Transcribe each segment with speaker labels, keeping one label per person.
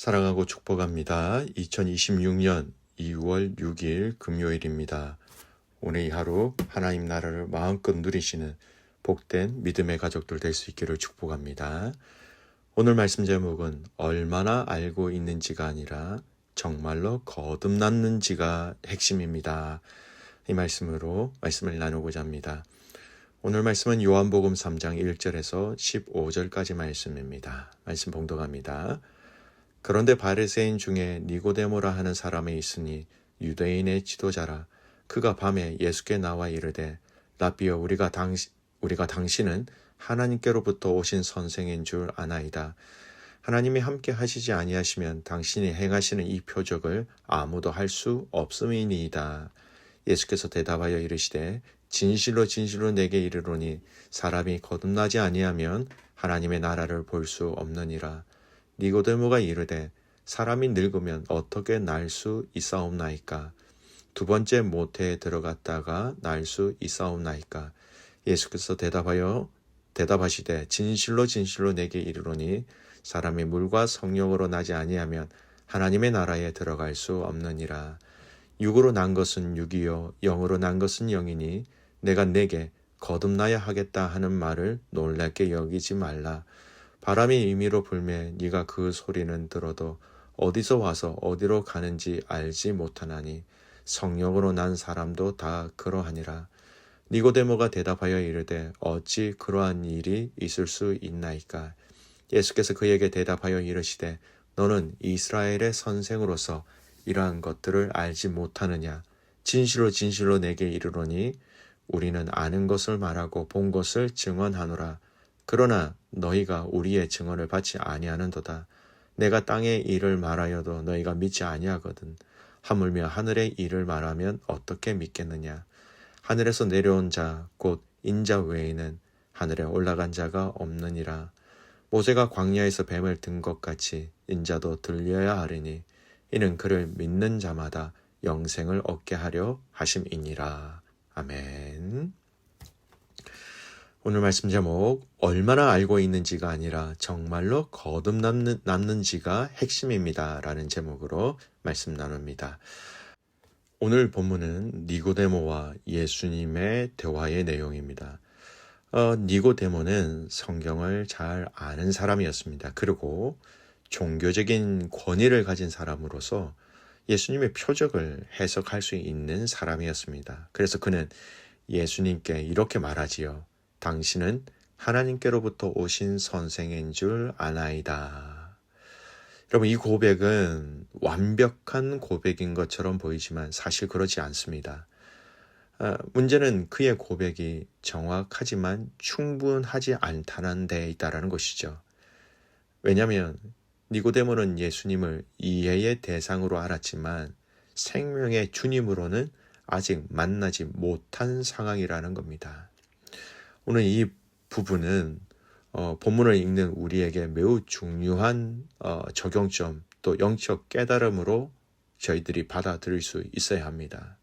Speaker 1: 사랑하고 축복합니다. 2026년 2월 6일 금요일입니다. 오늘 이 하루 하나님 나라를 마음껏 누리시는 복된 믿음의 가족들 될 수 있기를 축복합니다. 오늘 말씀 제목은 얼마나 알고 있는지가 아니라 정말로 거듭났는지가 핵심입니다. 이 말씀으로 말씀을 나누고자 합니다. 오늘 말씀은 요한복음 3장 1절에서 15절까지 말씀입니다. 말씀 봉독합니다. 그런데 바리새인 중에 니고데모라 하는 사람이 있으니 유대인의 지도자라. 그가 밤에 예수께 나와 이르되 라비여 우리가 당신은 하나님께로부터 오신 선생인 줄 아나이다. 하나님이 함께 하시지 아니하시면 당신이 행하시는 이 표적을 아무도 할 수 없음이니이다. 예수께서 대답하여 이르시되 진실로 진실로 내게 이르노니 사람이 거듭나지 아니하면 하나님의 나라를 볼 수 없느니라. 니고데모가 이르되 사람이 늙으면 어떻게 날 수 있사옵나이까? 두 번째 모태에 들어갔다가 날 수 있사옵나이까? 예수께서 대답하시되 진실로 진실로 내게 이르노니 사람이 물과 성령으로 나지 아니하면 하나님의 나라에 들어갈 수 없느니라. 육으로 난 것은 육이요 영으로 난 것은 영이니 내가 내게 거듭나야 하겠다 하는 말을 놀랍게 여기지 말라. 바람이 임의로 불매 네가 그 소리는 들어도 어디서 와서 어디로 가는지 알지 못하나니 성령으로 난 사람도 다 그러하니라. 니고데모가 대답하여 이르되 어찌 그러한 일이 있을 수 있나이까? 예수께서 그에게 대답하여 이르시되 너는 이스라엘의 선생으로서 이러한 것들을 알지 못하느냐? 진실로 진실로 내게 이르노니 우리는 아는 것을 말하고 본 것을 증언하노라. 그러나 너희가 우리의 증언을 받지 아니하는도다. 내가 땅의 일을 말하여도 너희가 믿지 아니하거든. 하물며 하늘의 일을 말하면 어떻게 믿겠느냐. 하늘에서 내려온 자 곧 인자 외에는 하늘에 올라간 자가 없느니라. 모세가 광야에서 뱀을 든 것 같이 인자도 들려야 하리니 이는 그를 믿는 자마다 영생을 얻게 하려 하심이니라. 아멘. 오늘 말씀 제목 얼마나 알고 있는지가 아니라 정말로 거듭남는지가 핵심입니다 라는 제목으로 말씀 나눕니다. 오늘 본문은 니고데모와 예수님의 대화의 내용입니다. 니고데모는 성경을 잘 아는 사람이었습니다. 그리고 종교적인 권위를 가진 사람으로서 예수님의 표적을 해석할 수 있는 사람이었습니다. 그래서 그는 예수님께 이렇게 말하지요. 당신은 하나님께로부터 오신 선생인 줄 아나이다. 여러분, 이 고백은 완벽한 고백인 것처럼 보이지만 사실 그렇지 않습니다. 문제는 그의 고백이 정확하지만 충분하지 않다는 데 있다는 것이죠. 왜냐하면 니고데모는 예수님을 이해의 대상으로 알았지만 생명의 주님으로는 아직 만나지 못한 상황이라는 겁니다. 오늘 이 부분은 본문을 읽는 우리에게 매우 중요한 적용점 또 영적 깨달음으로 저희들이 받아들일 수 있어야 합니다.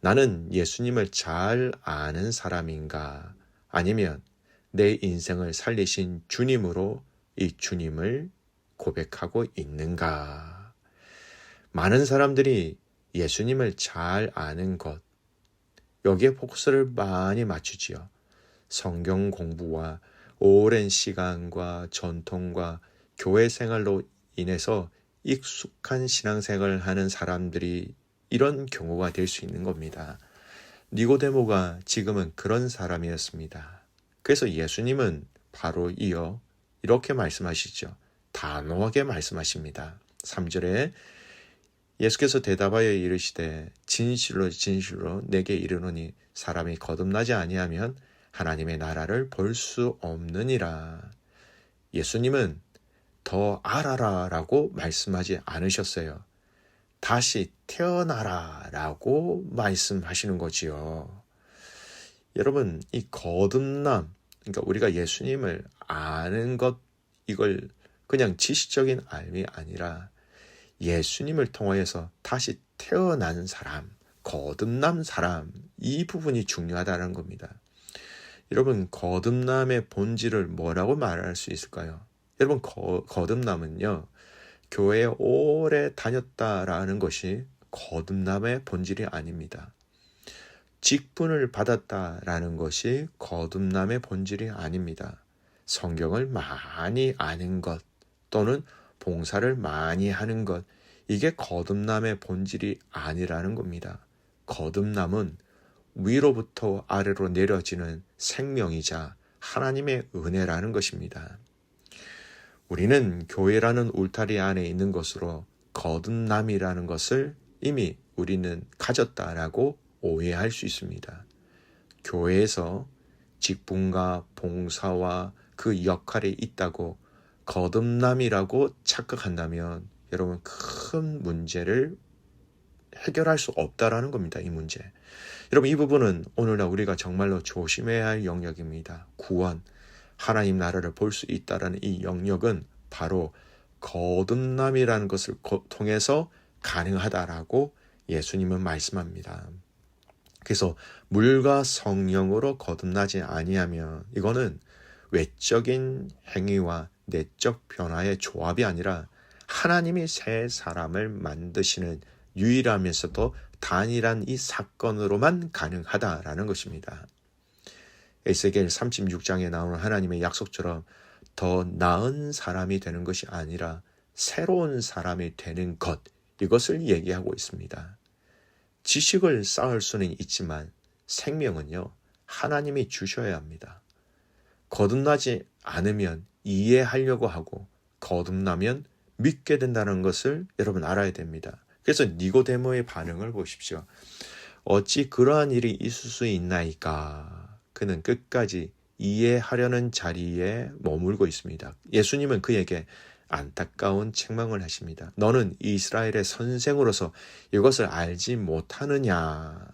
Speaker 1: 나는 예수님을 잘 아는 사람인가? 아니면 내 인생을 살리신 주님으로 이 주님을 고백하고 있는가? 많은 사람들이 예수님을 잘 아는 것, 여기에 포커스를 많이 맞추지요. 성경 공부와 오랜 시간과 전통과 교회 생활로 인해서 익숙한 신앙생활을 하는 사람들이 이런 경우가 될 수 있는 겁니다. 니고데모가 지금은 그런 사람이었습니다. 그래서 예수님은 바로 이어 이렇게 말씀하시죠. 단호하게 말씀하십니다. 3절에 예수께서 대답하여 이르시되 진실로 진실로 내게 이르노니 사람이 거듭나지 아니하면 하나님의 나라를 볼 수 없느니라. 예수님은 더 알아라 라고 말씀하지 않으셨어요. 다시 태어나라 라고 말씀하시는 거지요. 여러분, 이 거듭남, 그러니까 우리가 예수님을 아는 것, 이걸 그냥 지식적인 알미 아니라 예수님을 통하여서 다시 태어난 사람, 거듭난 사람, 이 부분이 중요하다는 겁니다. 여러분, 거듭남의 본질을 뭐라고 말할 수 있을까요? 여러분, 거듭남은요, 교회에 오래 다녔다라는 것이 거듭남의 본질이 아닙니다. 직분을 받았다라는 것이 거듭남의 본질이 아닙니다. 성경을 많이 아는 것 또는 봉사를 많이 하는 것, 이게 거듭남의 본질이 아니라는 겁니다. 거듭남은 위로부터 아래로 내려지는 생명이자 하나님의 은혜라는 것입니다. 우리는 교회라는 울타리 안에 있는 것으로 거듭남이라는 것을 이미 우리는 가졌다라고 오해할 수 있습니다. 교회에서 직분과 봉사와 그 역할이 있다고 거듭남이라고 착각한다면 여러분 큰 문제를 해결할 수 없다라는 겁니다. 이 문제. 여러분 이 부분은 오늘날 우리가 정말로 조심해야 할 영역입니다. 구원, 하나님 나라를 볼 수 있다라는 이 영역은 바로 거듭남이라는 것을 통해서 가능하다라고 예수님은 말씀합니다. 그래서 물과 성령으로 거듭나지 아니하면 이거는 외적인 행위와 내적 변화의 조합이 아니라 하나님이 새 사람을 만드시는 유일하면서도 단일한 이 사건으로만 가능하다라는 것입니다. 에스겔 36장에 나오는 하나님의 약속처럼 더 나은 사람이 되는 것이 아니라 새로운 사람이 되는 것, 이것을 얘기하고 있습니다. 지식을 쌓을 수는 있지만 생명은요, 하나님이 주셔야 합니다. 거듭나지 않으면 이해하려고 하고 거듭나면 믿게 된다는 것을 여러분 알아야 됩니다. 그래서 니고데모의 반응을 보십시오. 어찌 그러한 일이 있을 수 있나이까? 그는 끝까지 이해하려는 자리에 머물고 있습니다. 예수님은 그에게 안타까운 책망을 하십니다. 너는 이스라엘의 선생으로서 이것을 알지 못하느냐?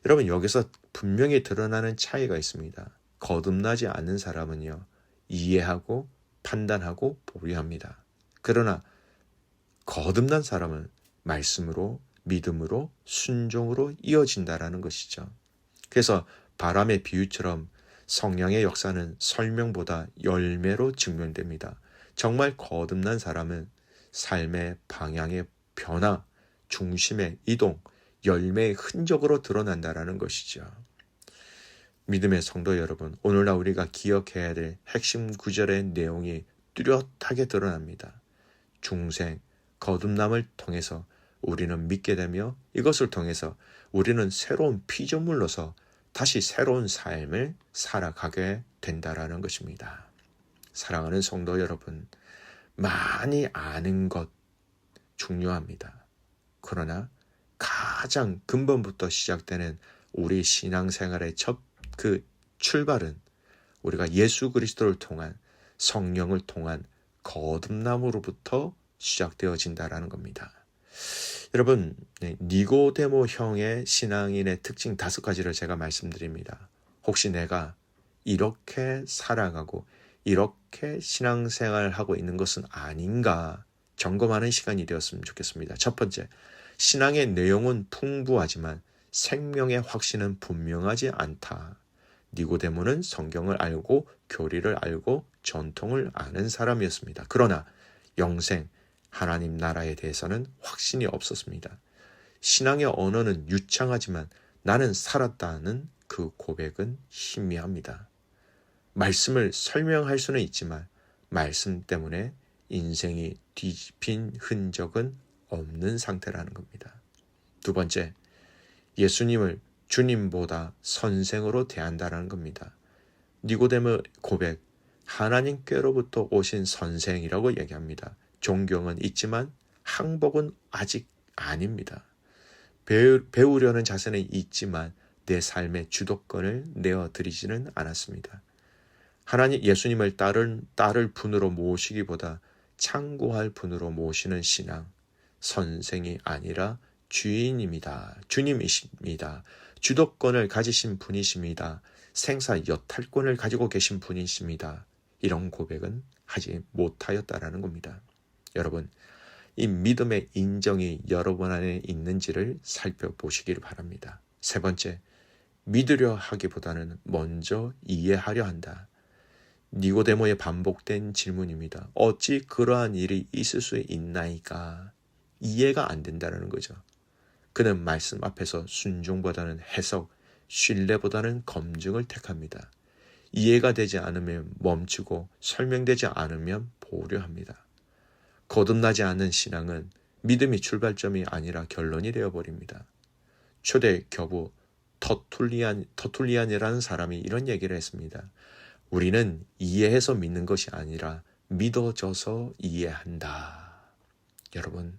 Speaker 1: 여러분 여기서 분명히 드러나는 차이가 있습니다. 거듭나지 않는 사람은요, 이해하고 판단하고 보류합니다. 그러나 거듭난 사람은 말씀으로, 믿음으로, 순종으로 이어진다라는 것이죠. 그래서 바람의 비유처럼 성령의 역사는 설명보다 열매로 증명됩니다. 정말 거듭난 사람은 삶의 방향의 변화, 중심의 이동, 열매의 흔적으로 드러난다라는 것이죠. 믿음의 성도 여러분, 오늘날 우리가 기억해야 될 핵심 구절의 내용이 뚜렷하게 드러납니다. 중생, 거듭남을 통해서 우리는 믿게 되며 이것을 통해서 우리는 새로운 피조물로서 다시 새로운 삶을 살아가게 된다라는 것입니다. 사랑하는 성도 여러분, 많이 아는 것 중요합니다. 그러나 가장 근본부터 시작되는 우리 신앙생활의 첫 출발은 우리가 예수 그리스도를 통한 성령을 통한 거듭남으로부터 시작되어진다라는 겁니다. 여러분, 니고데모 형의 신앙인의 특징 5가지를 제가 말씀드립니다. 혹시 내가 이렇게 살아가고 이렇게 신앙생활하고 있는 것은 아닌가 점검하는 시간이 되었으면 좋겠습니다. 첫 번째, 신앙의 내용은 풍부하지만 생명의 확신은 분명하지 않다. 니고데모는 성경을 알고 교리를 알고 전통을 아는 사람이었습니다. 그러나 영생, 하나님 나라에 대해서는 확신이 없었습니다. 신앙의 언어는 유창하지만 나는 살았다는 그 고백은 희미합니다. 말씀을 설명할 수는 있지만 말씀 때문에 인생이 뒤집힌 흔적은 없는 상태라는 겁니다. 두 번째, 예수님을 주님보다 선생으로 대한다는 겁니다. 니고데모 고백, 하나님께로부터 오신 선생이라고 얘기합니다. 존경은 있지만 항복은 아직 아닙니다. 배우려는 자세는 있지만 내 삶의 주도권을 내어드리지는 않았습니다. 하나님 예수님을 딸을 분으로 모시기보다 창구할 분으로 모시는 신앙, 선생이 아니라 주인입니다. 주님이십니다. 주도권을 가지신 분이십니다. 생사 여탈권을 가지고 계신 분이십니다. 이런 고백은 하지 못하였다라는 겁니다. 여러분, 이 믿음의 인정이 여러분 안에 있는지를 살펴보시길 바랍니다. 세 번째, 믿으려 하기보다는 먼저 이해하려 한다. 니고데모의 반복된 질문입니다. 어찌 그러한 일이 있을 수 있나이까? 이해가 안 된다는 거죠. 그는 말씀 앞에서 순종보다는 해석, 신뢰보다는 검증을 택합니다. 이해가 되지 않으면 멈추고 설명되지 않으면 보류합니다. 거듭나지 않은 신앙은 믿음이 출발점이 아니라 결론이 되어버립니다. 초대 교부 터툴리안이라는 사람이 이런 얘기를 했습니다. 우리는 이해해서 믿는 것이 아니라 믿어져서 이해한다. 여러분,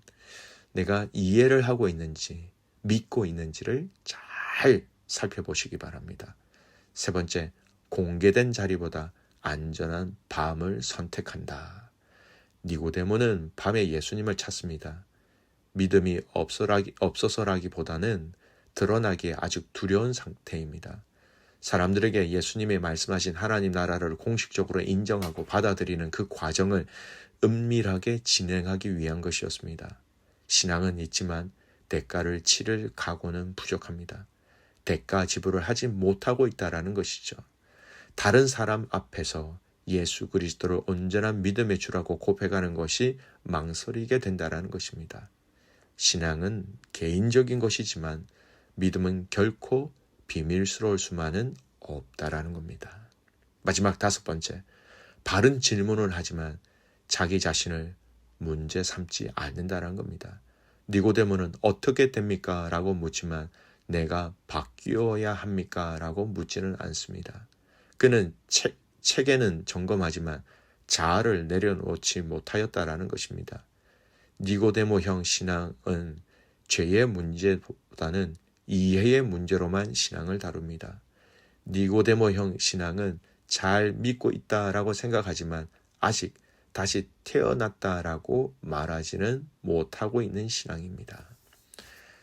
Speaker 1: 내가 이해를 하고 있는지 믿고 있는지를 잘 살펴보시기 바랍니다. 세 번째, 공개된 자리보다 안전한 밤을 선택한다. 니고데모는 밤에 예수님을 찾습니다. 믿음이 없어서라기보다는 드러나기에 아주 두려운 상태입니다. 사람들에게 예수님이 말씀하신 하나님 나라를 공식적으로 인정하고 받아들이는 그 과정을 은밀하게 진행하기 위한 것이었습니다. 신앙은 있지만 대가를 치를 각오는 부족합니다. 대가 지불을 하지 못하고 있다라는 것이죠. 다른 사람 앞에서 예수 그리스도를 온전한 믿음의 주라고 고백하는 것이 망설이게 된다라는 것입니다. 신앙은 개인적인 것이지만 믿음은 결코 비밀스러울 수만은 없다라는 겁니다. 마지막 다섯 번째, 바른 질문을 하지만 자기 자신을 문제 삼지 않는다라는 겁니다. 니고데모는 어떻게 됩니까? 라고 묻지만 내가 바뀌어야 합니까? 라고 묻지는 않습니다. 그는 책에는 점검하지만 자아를 내려놓지 못하였다라는 것입니다. 니고데모형 신앙은 죄의 문제보다는 이해의 문제로만 신앙을 다룹니다. 니고데모형 신앙은 잘 믿고 있다라고 생각하지만 아직 다시 태어났다라고 말하지는 못하고 있는 신앙입니다.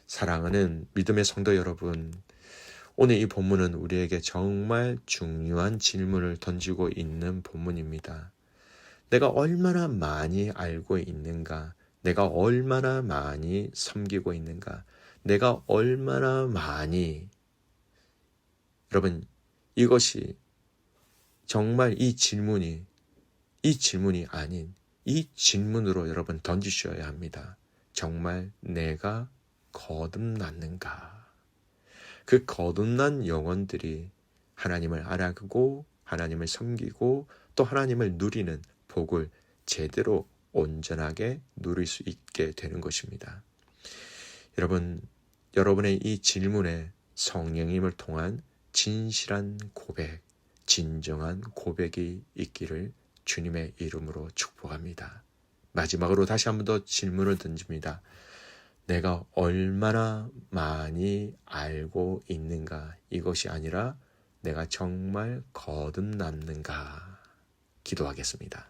Speaker 1: 사랑하는 믿음의 성도 여러분, 오늘 이 본문은 우리에게 정말 중요한 질문을 던지고 있는 본문입니다. 내가 얼마나 많이 알고 있는가? 내가 얼마나 많이 섬기고 있는가? 내가 얼마나 많이, 여러분, 이것이 정말 이 질문이 아닌 이 질문으로 여러분 던지셔야 합니다. 정말 내가 거듭났는가? 그 거듭난 영혼들이 하나님을 알아가고 하나님을 섬기고 또 하나님을 누리는 복을 제대로 온전하게 누릴 수 있게 되는 것입니다. 여러분, 여러분의 이 질문에 성령님을 통한 진실한 고백, 진정한 고백이 있기를 주님의 이름으로 축복합니다. 마지막으로 다시 한 번 더 질문을 던집니다. 내가 얼마나 많이 알고 있는가? 이것이 아니라 내가 정말 거듭났는가? 기도하겠습니다.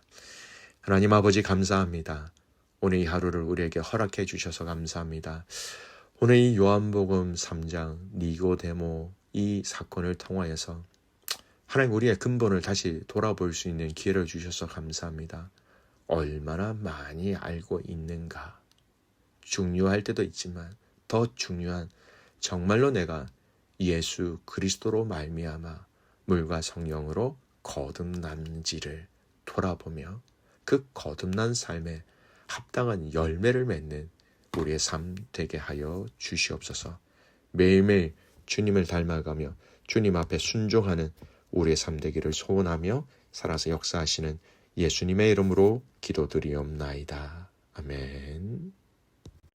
Speaker 1: 하나님 아버지 감사합니다. 오늘 이 하루를 우리에게 허락해 주셔서 감사합니다. 오늘 이 요한복음 3장 니고데모 이 사건을 통하여서 하나님 우리의 근본을 다시 돌아볼 수 있는 기회를 주셔서 감사합니다. 얼마나 많이 알고 있는가? 중요할 때도 있지만 더 중요한 정말로 내가 예수 그리스도로 말미암아 물과 성령으로 거듭난지를 돌아보며 그 거듭난 삶에 합당한 열매를 맺는 우리의 삶 되게 하여 주시옵소서. 매일매일 주님을 닮아가며 주님 앞에 순종하는 우리의 삶 되기를 소원하며 살아서 역사하시는 예수님의 이름으로 기도드리옵나이다. 아멘.